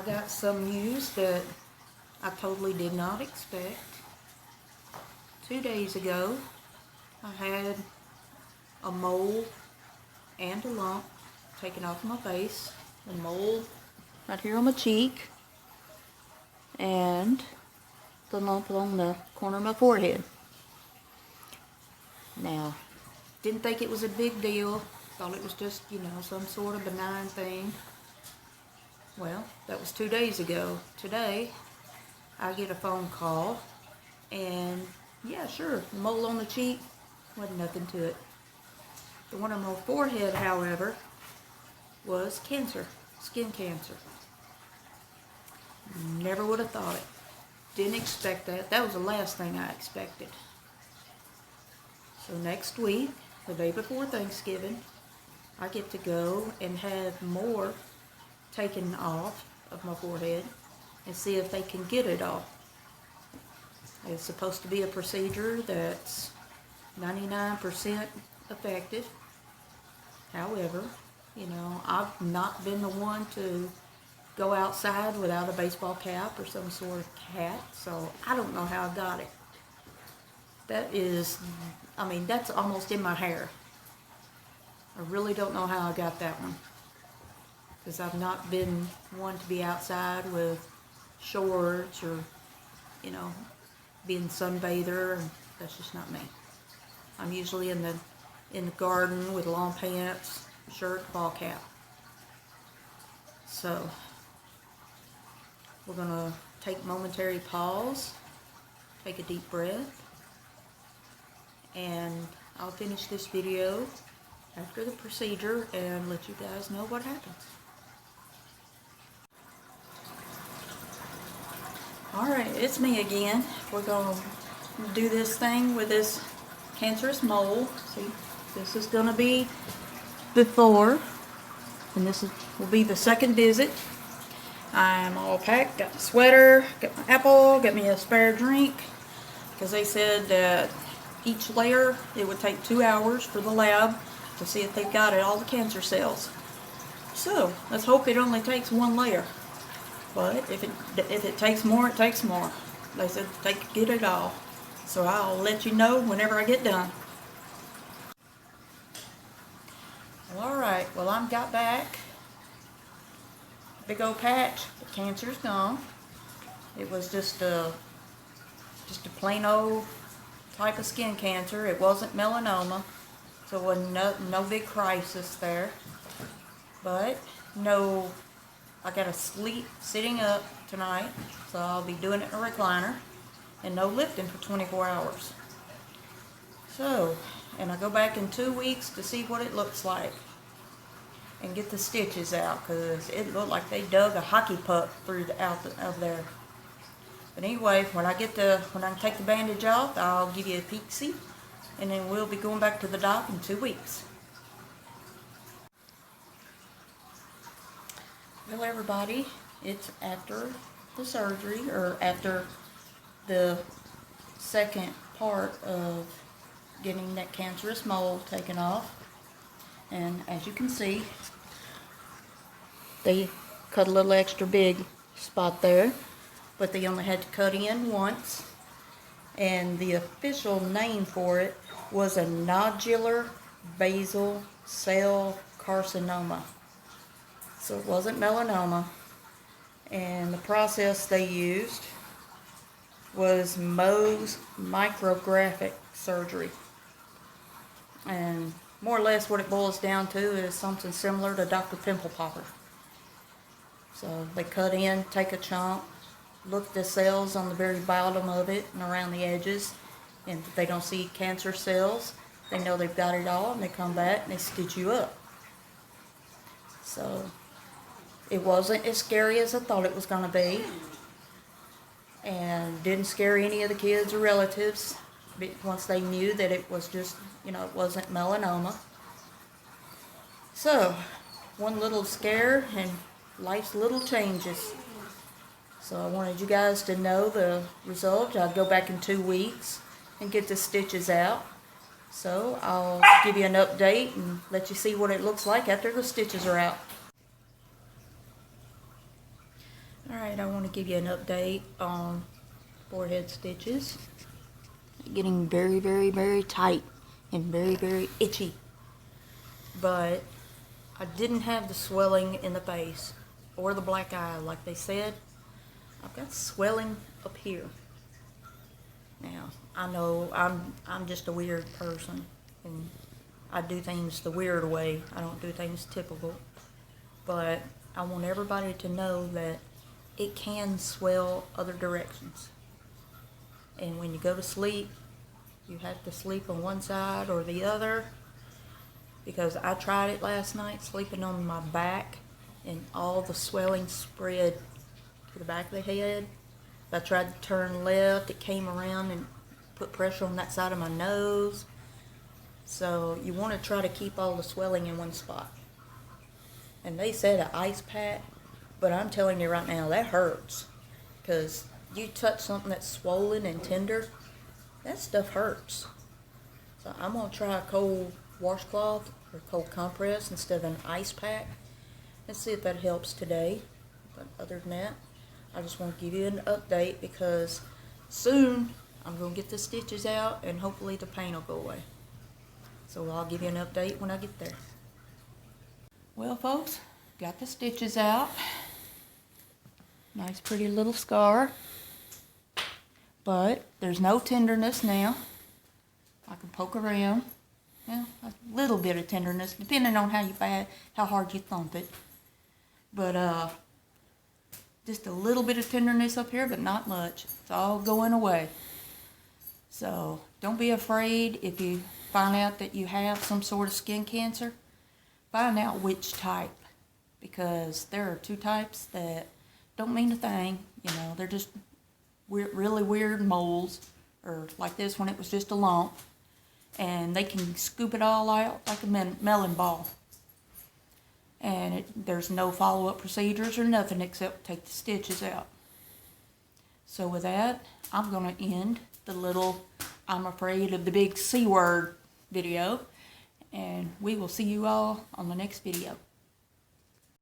I got some news that I totally did not expect. 2 days ago, I had a mole and a lump taken off my face. A mole right here on my cheek, and the lump on the corner of my forehead. Now, didn't think it was a big deal. Thought it was just, some sort of benign thing. Well, that was 2 days ago. Today, I get a phone call, and yeah, sure, the mole on the cheek, wasn't nothing to it. The one on my forehead, however, was cancer, skin cancer. Never would have thought it. Didn't expect that. That was the last thing I expected. So next week, the day before Thanksgiving, I get to go and have more taken off of my forehead and see if they can get it off. It's supposed to be a procedure that's 99% effective. However, I've not been the one to go outside without a baseball cap or some sort of hat, so I don't know how I got it. That's almost in my hair. I really don't know how I got that one, because I've not been one to be outside with shorts or, being sunbather, and that's just not me. I'm usually in the garden with long pants, shirt, ball cap. So, we're gonna take a momentary pause, take a deep breath, and I'll finish this video after the procedure and let you guys know what happens. Alright, it's me again. We're going to do this thing with this cancerous mole. See, this is going to be before, and will be the second visit. I'm all packed, got the sweater, got my apple, got me a spare drink, because they said that each layer, it would take 2 hours for the lab to see if they've got all the cancer cells. So, let's hope it only takes 1 layer. But if it takes more, it takes more. They said get it all. So I'll let you know whenever I get done. Well, alright, well, I'm got back. Big old patch. The cancer's gone. It was just a plain old type of skin cancer. It wasn't melanoma, so it wasn't no big crisis there. But I gotta sleep sitting up tonight, so I'll be doing it in a recliner, and no lifting for 24 hours. So, and I go back in 2 weeks to see what it looks like and get the stitches out, because it looked like they dug a hockey puck out of there. But anyway, when I take the bandage off, I'll give you a peek-see, and then we'll be going back to the doc in 2 weeks. Well, everybody, it's after the surgery, or after the second part of getting that cancerous mole taken off. And as you can see, they cut a little extra big spot there, but they only had to cut in once. And the official name for it was a nodular basal cell carcinoma. So it wasn't melanoma, and the process they used was Mohs micrographic surgery. And more or less what it boils down to is something similar to Dr. Pimple Popper. So they cut in, take a chunk, look at the cells on the very bottom of it and around the edges, and if they don't see cancer cells, they know they've got it all, and they come back and they stitch you up. So it wasn't as scary as I thought it was going to be, and didn't scare any of the kids or relatives once they knew that it was just, it wasn't melanoma. So, one little scare and life's little changes. So I wanted you guys to know the result. I'll go back in 2 weeks and get the stitches out. So I'll give you an update and let you see what it looks like after the stitches are out. Alright, I want to give you an update on forehead stitches. Getting very, very, very tight and very, very itchy. But I didn't have the swelling in the face or the black eye like they said. I've got swelling up here. Now, I know I'm just a weird person and I do things the weird way. I don't do things typical. But I want everybody to know that it can swell other directions. And when you go to sleep, you have to sleep on one side or the other. Because I tried it last night, sleeping on my back, and all the swelling spread to the back of the head. If I tried to turn left, it came around and put pressure on that side of my nose. So you want to try to keep all the swelling in one spot. And they said an ice pack, but I'm telling you right now, that hurts. Because you touch something that's swollen and tender, that stuff hurts. So I'm going to try a cold washcloth or cold compress instead of an ice pack and see if that helps today. But other than that, I just want to give you an update because soon I'm going to get the stitches out and hopefully the pain will go away. So I'll give you an update when I get there. Well, folks, got the stitches out. Nice pretty little scar. But there's no tenderness now. I can poke around. Well, a little bit of tenderness, depending on how hard you thump it. But just a little bit of tenderness up here, but not much. It's all going away. So don't be afraid if you find out that you have some sort of skin cancer. Find out which type, because there are two types that don't mean a thing. You know, they're just really weird moles, or like this one, it was just a lump, and they can scoop it all out like a melon ball. And there's no follow-up procedures or nothing except take the stitches out. So with that, I'm going to end the little I'm afraid of the big C word video, and we will see you all on the next video.